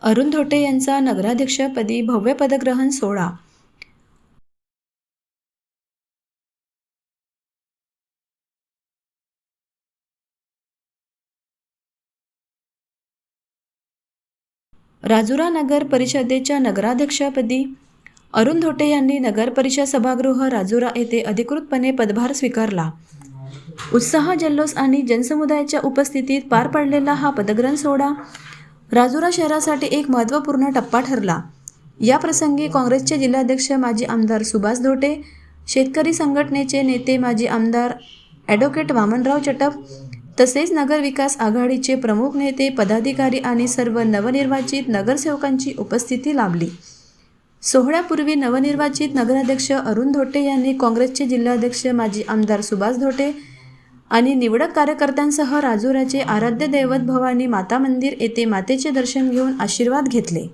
अरुण धोटे यांचा नगराध्यक्षपदी भव्य पदग्रहण सोहळा. राजुरा नगर परिषदेच्या नगराध्यक्षपदी अरुण धोटे यांनी नगर परिषद सभागृह राजुरा येथे अधिकृतपणे पदभार स्वीकारला. उत्साह, जल्लोष आणि जनसमुदायाच्या उपस्थितीत पार पडलेला हा पदग्रहण सोहळा राजुरा शहरासाठी एक महत्त्वपूर्ण टप्पा ठरला. या प्रसंगी काँग्रेसचे जिल्हाध्यक्ष माजी आमदार सुभाष धोटे, शेतकरी संघटनेचे नेते माजी आमदार ॲडव्होकेट वामनराव चटप तसेच नगर विकास आघाडीचे प्रमुख नेते, पदाधिकारी आणि सर्व नवनिर्वाचित नगरसेवकांची उपस्थिती लाभली. सोहळ्यापूर्वी नवनिर्वाचित नगराध्यक्ष अरुण धोटे यांनी काँग्रेसचे जिल्हाध्यक्ष माजी आमदार सुभाष धोटे आणि निवडक कार्यकर्त्यांसह राजुराचे आराध्य दैवत भवानी माता मंदिर येथे मातेचे दर्शन घेऊन आशीर्वाद घेतले.